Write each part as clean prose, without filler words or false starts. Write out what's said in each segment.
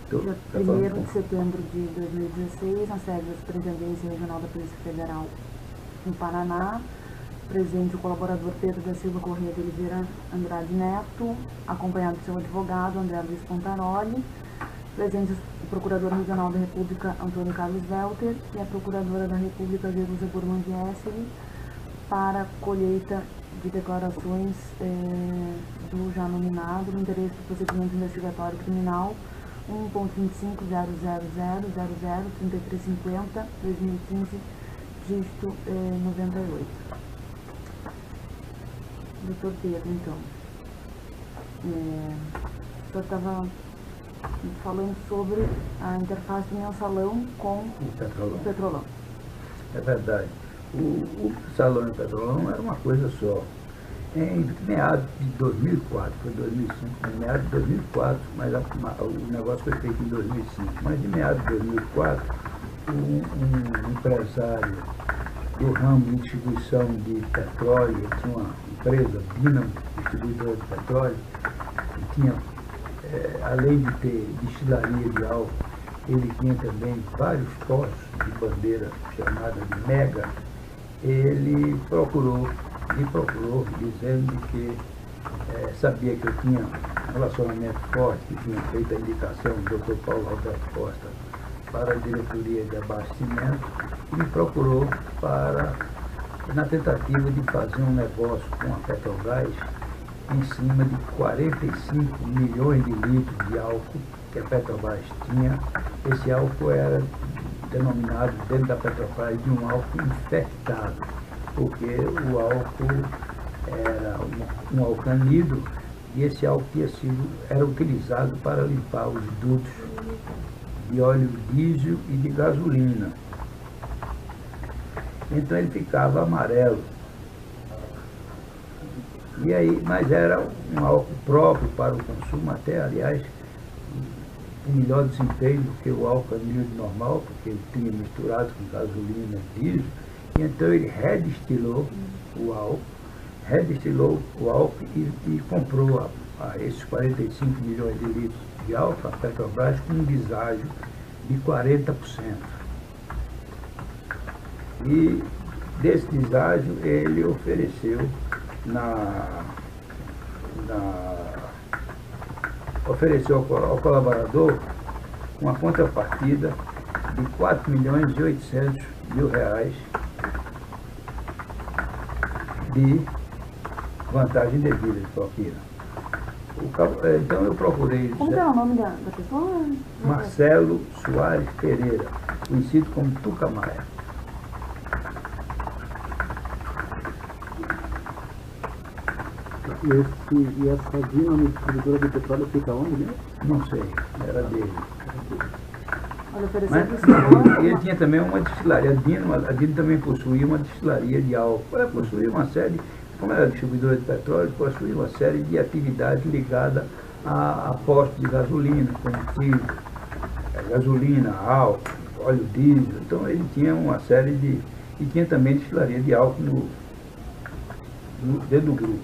Dia 1º de setembro de 2016, na sede da Superintendência Regional da Polícia Federal em Paraná, presente o colaborador Pedro da Silva Corrêa de Oliveira Andrade Neto, acompanhado do seu advogado André Luiz Pontaroli, presente o Procurador Regional da República Antônio Carlos Welter e a Procuradora da República Jerusa Burman Viesseli, para colheita de declarações do já nominado no interesse do procedimento investigatório criminal 1.25.0000003350-2015, dígito 98. Doutor Pedro, então, o senhor estava falando sobre a interface do mensalão com o Petrolão. É verdade. O mensalão e o Petrolão era uma coisa só. Em meados de 2004, foi 2005, em meados de 2004, mas o negócio foi feito em 2005, mas de meados de 2004, um empresário do ramo de distribuição de petróleo, tinha uma empresa, Dínamo, distribuidora de petróleo, que tinha, além de ter destilaria de álcool, ele tinha também vários postos de bandeira chamada de Mega. Ele me procurou dizendo que sabia que eu tinha um relacionamento forte, que tinha feito a indicação do Dr. Paulo Roberto Costa para a diretoria de abastecimento, e me procurou na tentativa de fazer um negócio com a Petrobras em cima de 45 milhões de litros de álcool que a Petrobras tinha. Esse álcool era denominado dentro da Petrobras de um álcool infectado, porque o álcool era um alcanido e esse álcool era utilizado para limpar os dutos de óleo diesel e de gasolina. Então ele ficava amarelo. E aí, mas era um álcool próprio para o consumo, até, aliás, um melhor desempenho do que o álcool anildo normal, porque ele tinha misturado com gasolina e diesel. E então ele redestilou o álcool e comprou esses 45 milhões de litros de álcool, a Petrobras, com um deságio de 40%. E desse deságio ele ofereceu ao colaborador uma contrapartida de R$4.800.000 de vantagem devida de propina. Então eu procurei... Como é o nome da pessoa? Marcelo Soares Pereira, conhecido como Tucamaia. E essa Dínamo distribuidora de petróleo fica onde mesmo? Não sei, era dele. Olha, Mas ele tinha também uma destilaria. A Dínamo também possuía uma destilaria de álcool. Ela possuía uma série, como era distribuidora de petróleo, possuía uma série de atividades ligadas a postos de gasolina, combustível, gasolina, álcool, óleo diesel. Então ele tinha uma série de... E tinha também destilaria de álcool dentro do grupo.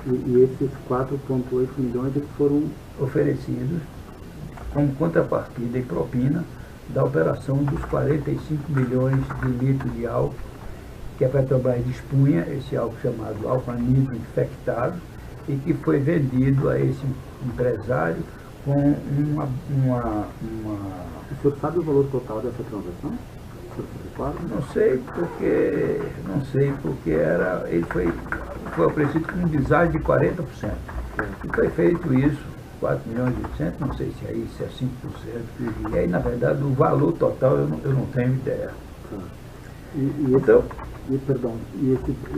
E esses 4,8 milhões eles foram oferecidos como contrapartida e propina da operação dos 45 milhões de litros de álcool que a Petrobras dispunha, esse álcool chamado álcool anidro infectado, e que foi vendido a esse empresário com uma... O senhor sabe o valor total dessa transação? Não sei porque ele foi oferecido com um deságio de 40%. E foi feito isso, 4.800.000, não sei se é 5%. E aí, na verdade, o valor total eu não tenho ideia. E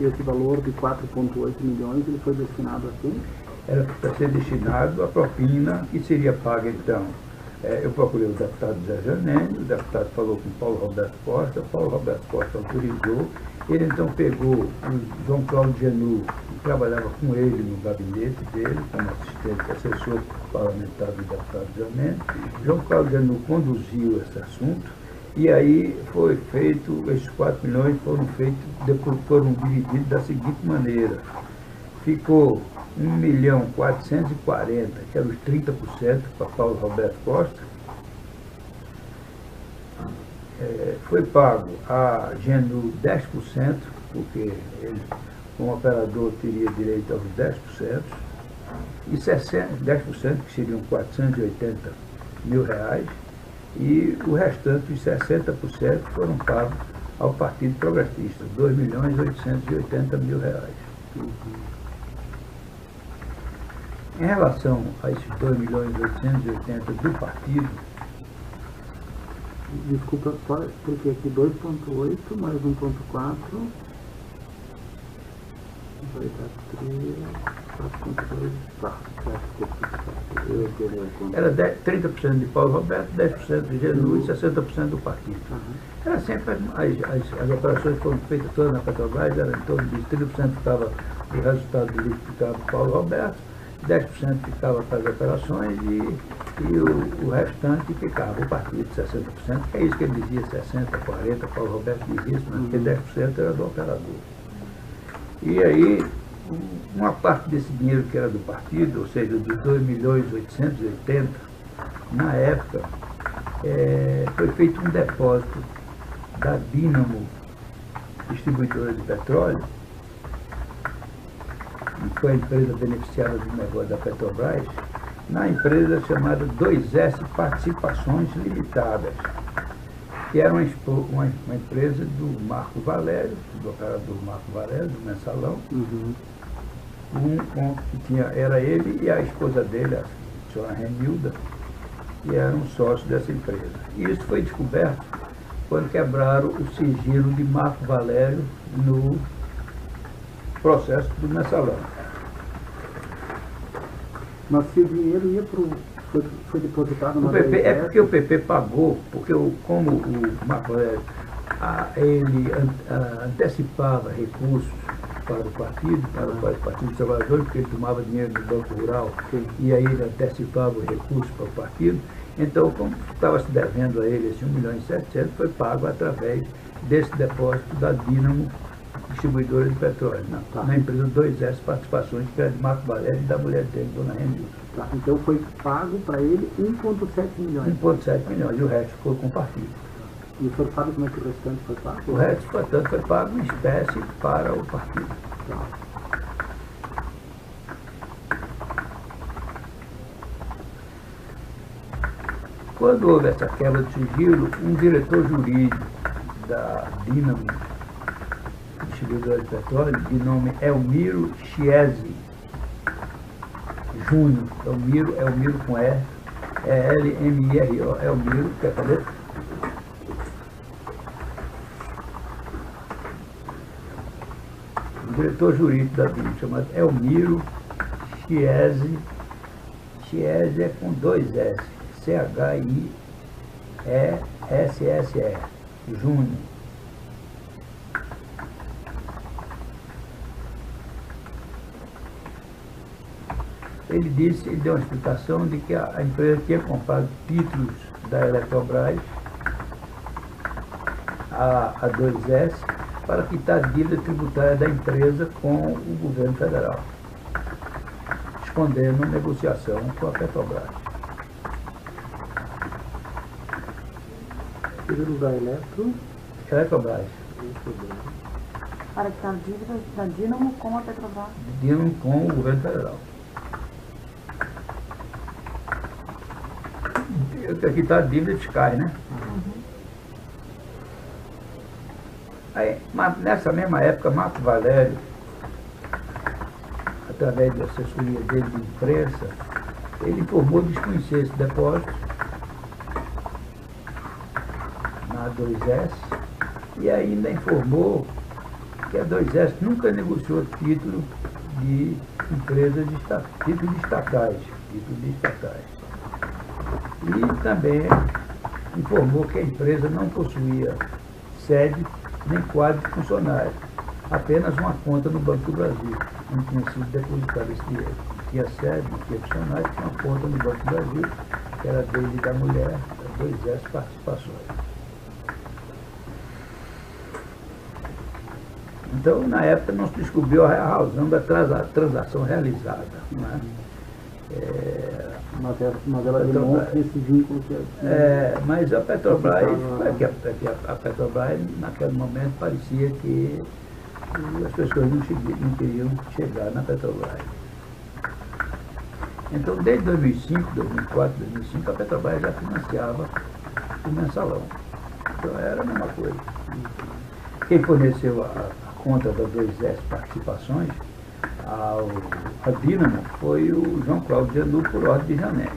esse valor de 4,8 milhões, ele foi destinado a quem? Era para ser destinado à propina, que seria paga, então. Eu procurei o deputado Zé Janene, o deputado falou com o Paulo Roberto Costa autorizou. Ele então pegou o João Cláudio Genu, que trabalhava com ele no gabinete dele, como assistente assessor parlamentar do deputado Janene. João Cláudio Genu conduziu esse assunto, e aí foi feito, esses 4 milhões foram divididos da seguinte maneira. Ficou 1.440.000, que eram os 30% para Paulo Roberto Costa, foi pago a Genu 10%, porque ele, como operador, teria direito aos 10%, e 10%, que seriam 480 mil reais, e o restante, os 60%, foram pagos ao Partido Progressista, 2.880.000 reais. Em relação a esses 2.880.000 do partido, Desculpa, só porque aqui 2.8 mais 1.4 vai dar 3, 4.2, tá, eu queria contar. era 30% de Paulo Roberto, 10% de Jesus e 60% do partido. Era sempre, as operações foram feitas todas na Petrobras, era em torno de 30% ficava, o resultado do líquido ficava para Paulo Roberto, 10% ficava para as operações e o restante ficava o partido, 60%, que é isso que ele dizia, 60%, 40%, Paulo Roberto dizia isso, mas porque 10% era do operador. E aí, uma parte desse dinheiro que era do partido, ou seja, dos 2.880.000, na época, foi feito um depósito da Dínamo Distribuidora de Petróleo, que foi a empresa beneficiada do negócio da Petrobras, na empresa chamada 2S Participações Limitadas, que era uma empresa do Marco Valério, do operador Marco Valério, do Mensalão. Era ele e a esposa dele, a senhora Renilda, que eram sócios dessa empresa. E isso foi descoberto quando quebraram o sigilo de Marco Valério no processo do Mensalão. Mas se o dinheiro ia foi depositado na PP, é porque o PP pagou, porque como o Marco Valério ele antecipava recursos para o partido, para o Partido dos Trabalhadores, porque ele tomava dinheiro do Banco Rural, e aí ele antecipava os recursos para o partido. Então, como estava se devendo a ele esse 1.700.000, foi pago através desse depósito da Dínamo Distribuidora de Petróleo, na empresa 2S Participações, que era de Marco Valério e da mulher dele, Dona Renilda. Tá, então foi pago para ele 1,7 milhões. 1,7 milhões, e o resto ficou com o partido. E o senhor sabe como é que o restante foi pago? O resto, portanto, foi pago em espécie para o partido. Tá. Quando houve essa quebra de sigilo, um diretor jurídico da Dínamo Distribuidora de Petróleo, de nome Elmiro Chiesi Júnior, Elmiro com E, L-M-I-R-O, Elmiro, quer saber? O diretor jurídico da Dínamo, chamado Elmiro Chiesi, Chiesi é com 2 S, C-H-I-E-S-S-E, Júnior. Ele deu uma explicação de que a empresa tinha comprado títulos da Eletrobras, a 2S, para quitar a dívida tributária da empresa com o governo federal, escondendo negociação com a Petrobras. Títulos da Eletrobras. Para quitar a dívida da Dínamo com a Petrobras. Dínamo com o governo federal. Aqui está a dívida fiscais, né? Aí, nessa mesma época, Marco Valério, através da assessoria dele de imprensa, ele informou desconhecer esse depósito na 2S e ainda informou que a 2S nunca negociou título de empresas títulos estatais. E também informou que a empresa não possuía sede nem quadro de funcionário, apenas uma conta no Banco do Brasil, onde tinha sido depositado esse dinheiro. Tinha sede, não tinha funcionário, tinha uma conta no Banco do Brasil, que era dele e da mulher, da 2S Participações. Então, na época, não se descobriu a razão da transação realizada. Não é? Mas ela demonstra esse vínculo que mas a Petrobras, a Petrobras, naquele momento, parecia que as pessoas não queriam chegar na Petrobras. Então, desde 2005, 2004, 2005, a Petrobras já financiava o mensalão. Então, era a mesma coisa. Quem forneceu a conta das 2S participações a Dínamo foi o João Cláudio Genu, por ordem de Janelli.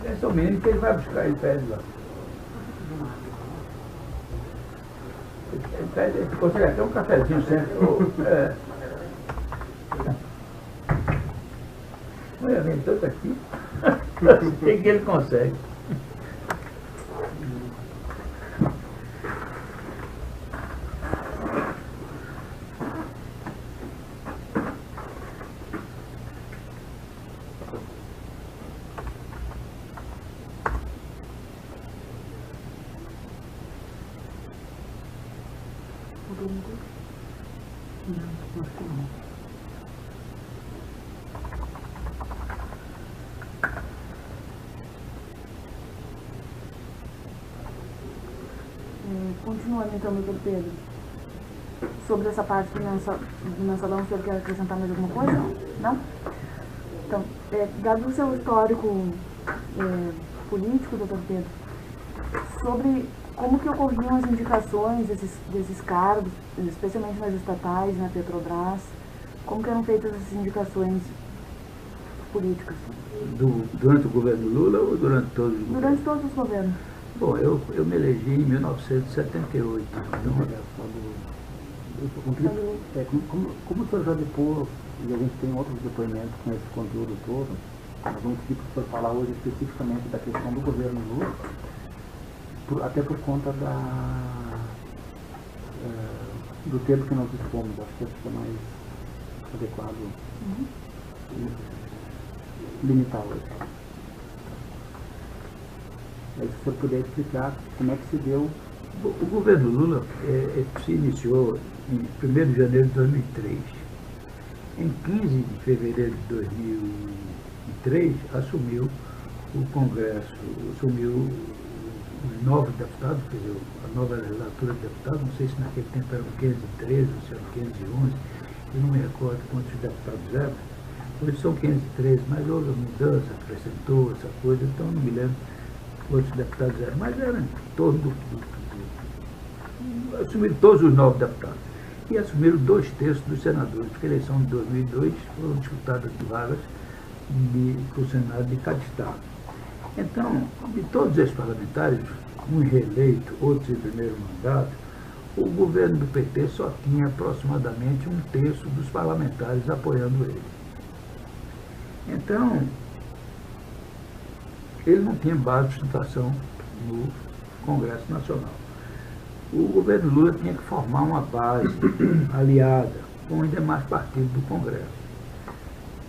Esse é o menino que ele vai buscar, ele pede lá. Ele consegue até um cafezinho sempre. Olha, vem tanto aqui. Tem que ele consegue. Continuando então, doutor Pedro, sobre essa parte do mensalão, o senhor quer acrescentar mais alguma coisa? Não? Então, dado o seu histórico político, doutor Pedro, sobre como que ocorriam as indicações desses cargos, especialmente nas estatais, na Petrobras, como que eram feitas essas indicações políticas? Durante o governo Lula ou durante todos os governos? Durante todos os governos. Bom, eu me elegi em 1978. Como o senhor já depôs, e a gente tem outros depoimentos com esse conteúdo todo, nós vamos pedir para o senhor falar hoje especificamente da questão do governo Lula, até por conta do tempo que nós dispomos. Acho que fica mais adequado limitar hoje. Aí, se o senhor puder explicar como é que se deu. O governo Lula se iniciou em 1º de janeiro de 2003. Em 15 de fevereiro de 2003, assumiu o Congresso, assumiu os novos deputados, quer dizer, a nova legislatura de deputados, não sei se naquele tempo eram 513 ou se eram 511, eu não me recordo quantos deputados eram. Hoje são 513, mas houve mudança, acrescentou essa coisa, então não me lembro quantos deputados eram, mas eram em torno assumiram todos os novos deputados. E assumiram 2/3 dos senadores, porque a eleição de 2002 foram disputadas de vagas para o Senado de cada estado. Então, de todos esses parlamentares, uns reeleitos, outros em primeiro mandato, o governo do PT só tinha aproximadamente 1/3 dos parlamentares apoiando ele. Então, ele não tinha base de sustentação no Congresso Nacional. O governo Lula tinha que formar uma base aliada com os demais partidos do Congresso,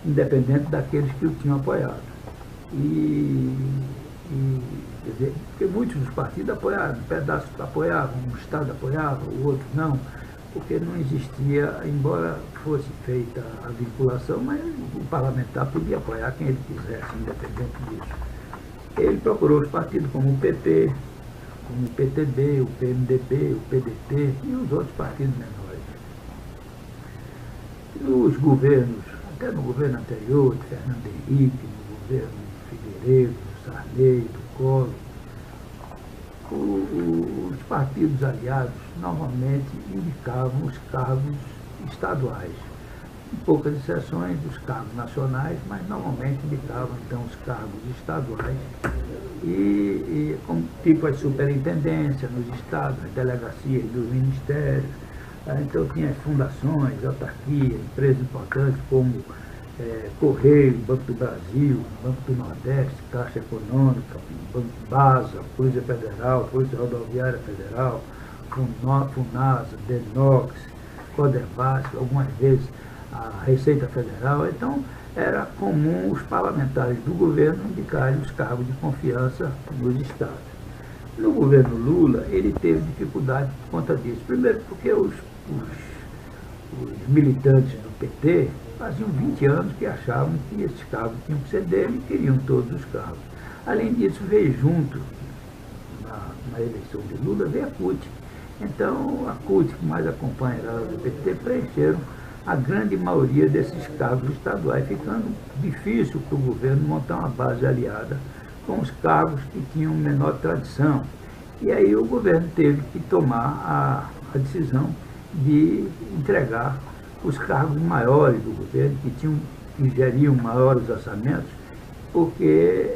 independente daqueles que o tinham apoiado. Quer dizer, porque muitos dos partidos apoiaram, um pedaço apoiavam, um estado apoiava, o outro não, porque não existia, embora fosse feita a vinculação, mas o parlamentar podia apoiar quem ele quisesse, independente disso. Ele procurou os partidos como o PT, como o PTB, o PMDB, o PDT e os outros partidos menores. Os governos, até no governo anterior, de Fernando Henrique, no governo de Figueiredo, do Sarney, do Collor, os partidos aliados normalmente indicavam os cargos estaduais. Em poucas exceções dos cargos nacionais, mas normalmente indicavam então os cargos estaduais como tipo as superintendências nos estados, as delegacias dos ministérios. Então tinha as fundações, autarquias, empresas importantes como Correio, Banco do Brasil, Banco do Nordeste, Caixa Econômica, Banco BASA, Polícia Federal, Polícia Rodoviária Federal, FUNASA, DENOX, CODEVAS, algumas vezes a Receita Federal. Então, era comum os parlamentares do governo indicarem os cargos de confiança nos estados. No governo Lula, ele teve dificuldade por conta disso. Primeiro porque os militantes do PT faziam 20 anos que achavam que esses cargos tinham que ser dele e queriam todos os cargos. Além disso, veio junto, na eleição de Lula, veio a CUT. Então, a CUT, que mais acompanha a do PT, preencheram a grande maioria desses cargos estaduais, ficando difícil para o governo montar uma base aliada com os cargos que tinham menor tradição. E aí o governo teve que tomar a decisão de entregar os cargos maiores do governo, que geriam maiores orçamentos, porque,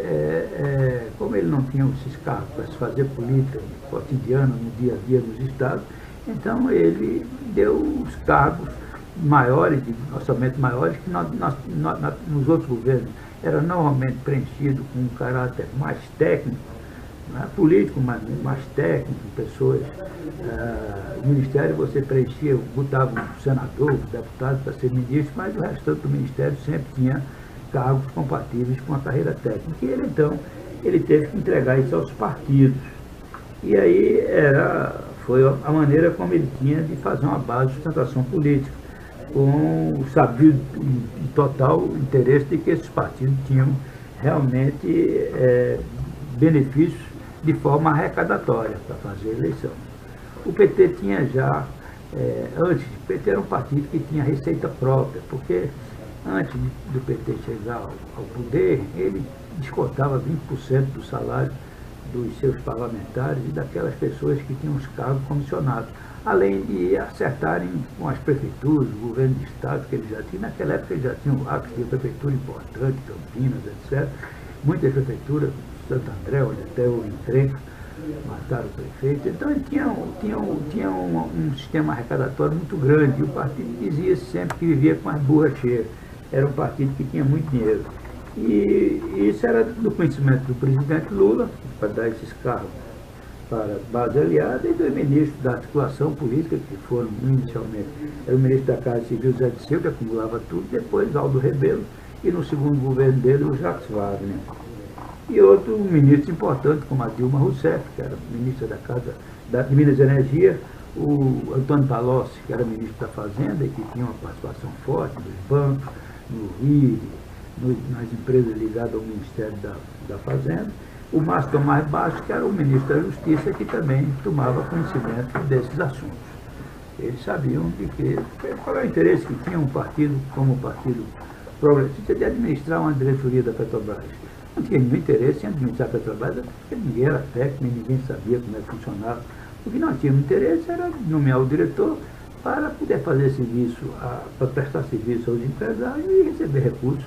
como ele não tinha esses cargos para se fazer política cotidiana no dia a dia dos estados, então ele deu os cargos maiores, de orçamento maiores, que nos outros governos era normalmente preenchido com um caráter mais técnico, não é político, mas mais técnico, pessoas. No ministério você preenchia, botava um senador, um deputado para ser ministro, mas o restante do ministério sempre tinha cargos compatíveis com a carreira técnica. E ele, então, ele teve que entregar isso aos partidos. E aí foi a maneira como ele tinha de fazer uma base de sustentação política, com o sabido e total interesse de que esses partidos tinham realmente benefícios de forma arrecadatória para fazer a eleição. O PT tinha já, antes, o PT era um partido que tinha receita própria, porque antes do PT chegar ao poder, ele descontava 20% do salário dos seus parlamentares e daquelas pessoas que tinham os cargos comissionados, além de acertarem com as prefeituras, o governo de estado que ele já tinha. Naquela época ele já tinha um lápis de prefeitura importante, Campinas, etc. Muitas prefeituras, Santo André, onde até o encrenca, mataram o prefeito. Então ele tinha um sistema arrecadatório muito grande, e o partido dizia sempre que vivia com as burras cheias. Era um partido que tinha muito dinheiro. E isso era do conhecimento do presidente Lula, para dar esses cargos para a base aliada, e dos ministros da articulação política, que foram inicialmente, era o ministro da Casa Civil, Zé Disseu, que acumulava tudo, depois Aldo Rebelo, e no segundo governo dele, o Jacques Wagner. E outro ministro importante, como a Dilma Rousseff, que era ministra da Casa de Minas e Energia, o Antônio Palocci, que era ministro da Fazenda, e que tinha uma participação forte nos bancos, no RIR, nas empresas ligadas ao Ministério da Fazenda. O Márcio Tomás Bastos, que era o ministro da Justiça, que também tomava conhecimento desses assuntos. Eles sabiam qual era o interesse que tinha um partido como o Partido Progressista de administrar uma diretoria da Petrobras. Não tinha nenhum interesse em administrar a Petrobras, porque ninguém era técnico, ninguém sabia como é que funcionava. O que nós tínhamos interesse era nomear o diretor para poder fazer serviço, para prestar serviço aos empresários e receber recursos.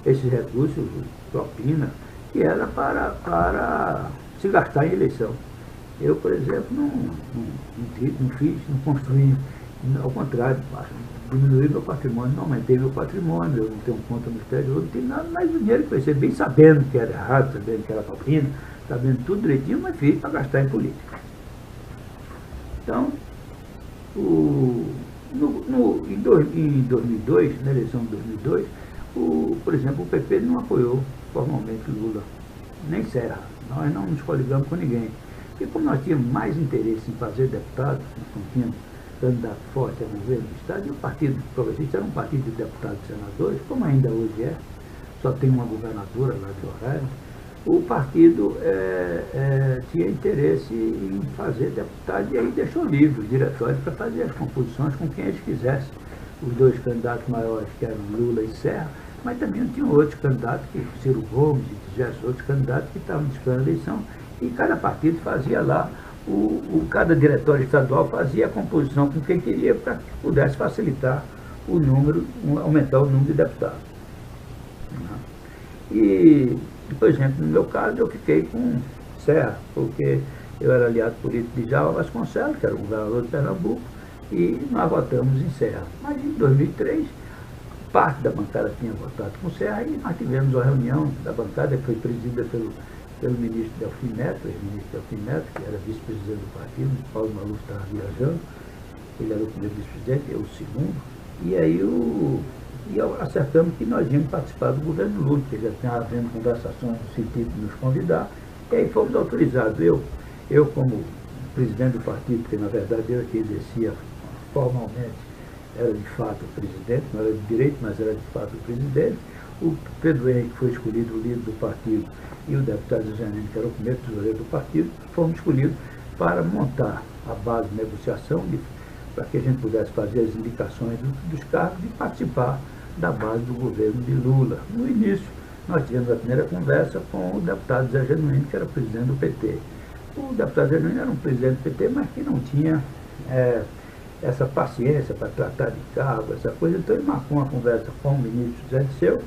Esses recursos, propina, que era para se gastar em eleição. Eu, por exemplo, não construí, ao contrário, diminuí meu patrimônio, não aumentei meu patrimônio, eu não tenho conta no exterior, não tenho nada, mas o dinheiro que eu recebi, sabendo que era errado, sabendo que era propina, sabendo tudo direitinho, mas fiz para gastar em política. Então, em 2002, na eleição de 2002, por exemplo, o PP não apoiou formalmente Lula, nem Serra. Nós não nos coligamos com ninguém. E como nós tínhamos mais interesse em fazer deputados, não tínhamos candidato forte a governo do Estado, e o Partido Progressista era um partido de deputados e senadores, como ainda hoje só tem uma governadora lá de Roraima. O partido tinha interesse em fazer deputado, e aí deixou livre o diretório para fazer as composições com quem eles quisessem. Os dois candidatos maiores, que eram Lula e Serra, mas também tinham outros candidatos, Ciro Gomes e diversos outros candidatos que estavam disputando a eleição, e cada partido fazia lá, cada diretório estadual fazia a composição com quem queria para que pudesse facilitar o número, aumentar o número de deputados. E, por exemplo, no meu caso, eu fiquei com Serra, porque eu era aliado político de Djalma Vasconcelos, que era o governador de Pernambuco, e nós votamos em Serra. Mas em 2003, parte da bancada tinha votado com o Serra, e nós tivemos uma reunião da bancada que foi presidida pelo ministro Delfim Neto, ex-ministro Delfim Neto, que era vice-presidente do partido. Paulo Maluf estava viajando, ele era o primeiro vice-presidente, eu o segundo, e aí acertamos que nós íamos participar do governo Lula, porque já estava havendo conversações no sentido de nos convidar, e aí fomos autorizados. Eu como presidente do partido, porque na verdade eu que exercia formalmente, era de fato o presidente, não era de direito, mas era de fato o presidente. O Pedro Henrique foi escolhido o líder do partido, e o deputado José Nene, que era o primeiro tesoureiro do partido, fomos escolhidos para montar a base de negociação, para que a gente pudesse fazer as indicações dos cargos e participar da base do governo de Lula. No início, nós tivemos a primeira conversa com o deputado Zé Genuíno, que era presidente do PT. O deputado Zé Genuíno era um presidente do PT, mas que não tinha essa paciência para tratar de cargo, essa coisa. Então ele marcou uma conversa com o ministro Zé Disseu.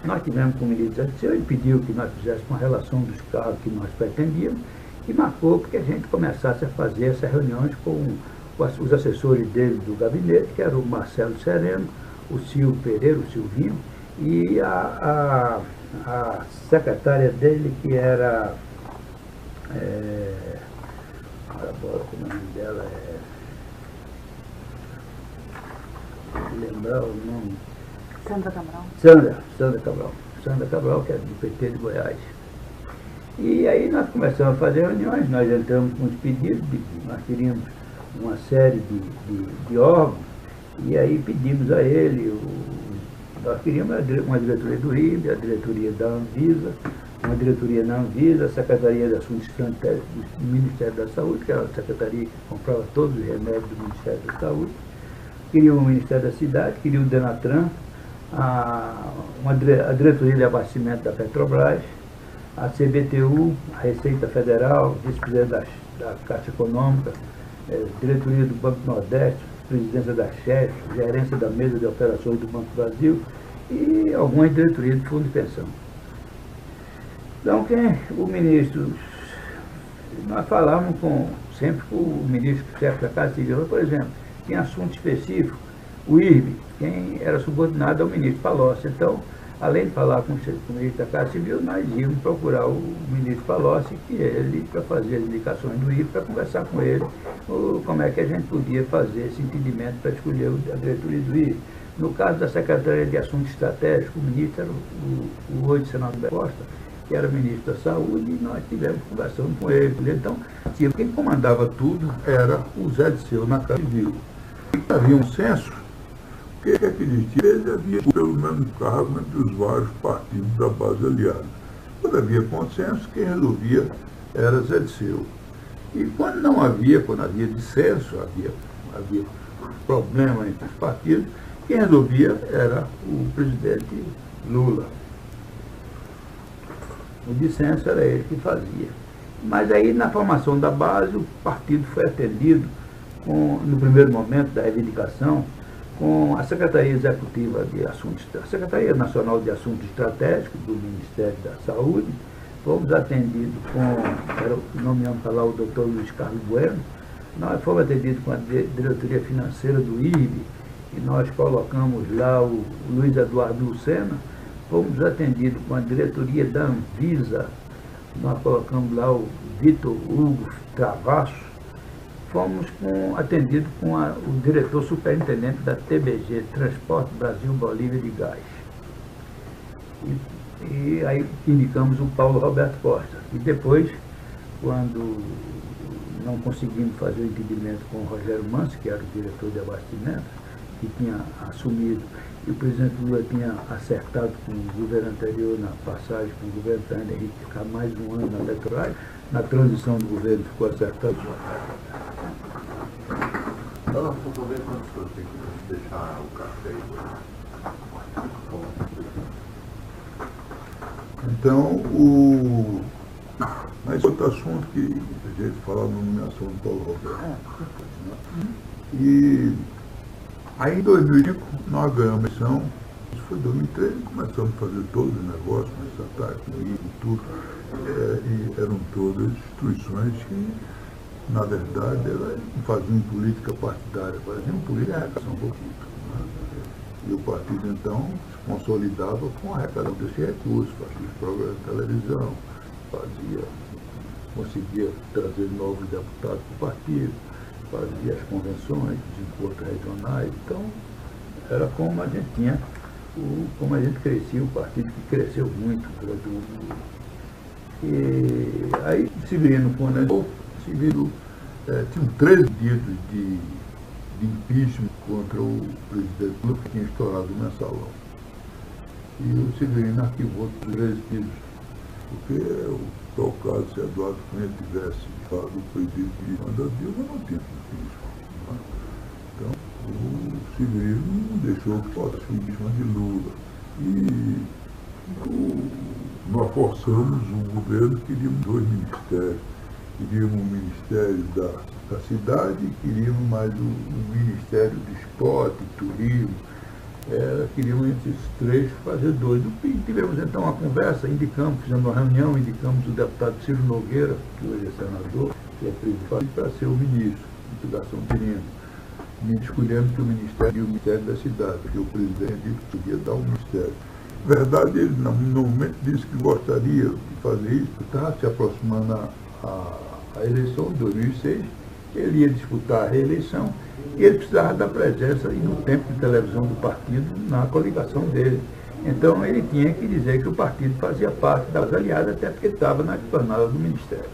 Nós tivemos com o ministro Zé Disseu, ele pediu que nós fizéssemos uma relação dos cargos que nós pretendíamos, e marcou porque a gente começasse a fazer essas reuniões com os assessores dele do gabinete, que era o Marcelo Sereno, o Silvio Pereira, o Silvinho, e a secretária dele, que era... agora, como é o nome dela? Lembrar o nome... Sandra Cabral. Sandra Cabral, que é do PT de Goiás. E aí nós começamos a fazer reuniões, nós entramos com os pedidos, nós queríamos uma série de órgãos, e aí pedimos a ele, nós queríamos uma diretoria do INPE, a diretoria da Anvisa, uma diretoria na Anvisa, a Secretaria de Assuntos Estratégicos do Ministério da Saúde, que era a secretaria que comprava todos os remédios do Ministério da Saúde, queria o Ministério da Cidade, queria o Denatran, a diretoria de abastecimento da Petrobras, a CBTU, a Receita Federal, vice-presidente da Caixa Econômica, diretoria do Banco Nordeste, presidência da CHEF, gerência da mesa de operações do Banco Brasil e algumas diretorias de fundo de pensão. Então, o ministro, nós falávamos sempre com o ministro chefe da Casa Civil, por exemplo, tinha assunto específico, o IRB, quem era subordinado ao ministro Palocci. Então, além de falar com o ministro da Casa Civil, nós íamos procurar o ministro Palocci, que ele, para fazer as indicações do IRB, para conversar com ele como é que a gente podia fazer esse entendimento para escolher a diretoria do IRB. No caso da Secretaria de Assuntos Estratégicos, o ministro era o hoje senador da Costa, que era ministro da Saúde, e nós tivemos conversando com ele. Então, quem comandava tudo era o Zé Disseu na Casa Civil. Havia um censo, o que é que existia? Ele havia pelo menos cargo entre os vários partidos da base aliada. Quando havia consenso, quem resolvia era Zé Disseu. E quando havia dissenso, havia problema entre os partidos, quem resolvia era o presidente Lula. O dissenso era ele que fazia. Mas aí, na formação da base, o partido foi atendido, no primeiro momento da reivindicação, com a Secretaria Executiva de Assuntos, a Secretaria Nacional de Assuntos Estratégicos do Ministério da Saúde. Fomos atendidos nomeamos para lá o doutor Luiz Carlos Bueno, nós fomos atendidos com a diretoria financeira do IRB, e nós colocamos lá o Luiz Eduardo Lucena. Fomos atendidos com a diretoria da Anvisa, nós colocamos lá o Vitor Hugo Travasso. Fomos atendidos com o diretor superintendente da TBG, Transporte Brasil Bolívia de Gás. E aí indicamos o Paulo Roberto Costa. E depois, quando não conseguimos fazer o entendimento com o Rogério Manso, que era o diretor de abastecimento, que tinha assumido, e o presidente Lula tinha acertado com o governo anterior, na passagem com o governo Fernando Henrique, ficar mais um ano na Petrobras, na transição do governo ficou acertado. Então, vou ver quando o senhor tem que deixar o café aí. Então, mas outro assunto que a gente falava na nomeação do Paulo Roberto. E aí em 2005 nós ganhamos a eleição, isso foi em 2013, começamos a fazer todos os negócios, nesse ataque, tudo, e eram todas instituições que, na verdade, elas não faziam política partidária, faziam política política. E o partido, então, se consolidava com a arrecadação desse recurso, fazia os programas de televisão, conseguia trazer novos deputados para o partido, fazia as convenções, os encontros regionais. Então, era como a gente tinha, como a gente crescia, o partido que cresceu muito durante o mundo. E aí, Severino, quando entrou, Severino tinham 13 pedidos de impeachment contra o presidente Lula, que tinha estourado o mensalão. E o Severino arquivou os 13 pedidos, porque o tal caso, se Eduardo Cunha tivesse falado o presidente de manda Dilma, não tinha impeachment. Então, o Severino não deixou que fosse o impeachment de Lula. E nós forçamos o governo, queríamos 2 ministérios. Queríamos o Ministério da Cidade e queríamos mais o Ministério do Esporte, Turismo. Queríamos entre esses 3 fazer 2. E tivemos então uma conversa, fizemos uma reunião, indicamos o deputado Ciro Nogueira, que hoje é senador, que é presidente, para ser o ministro de Educação interino. Escolhemos que o Ministério e o Ministério da Cidade, porque o presidente disse que podia dar um ministério. Na verdade, ele no momento disse que gostaria de fazer isso, estava se aproximando a eleição de 2006, ele ia disputar a reeleição e ele precisava da presença e no tempo de televisão do partido na coligação dele. Então ele tinha que dizer que o partido fazia parte das aliadas, até porque estava na esplanada do Ministério.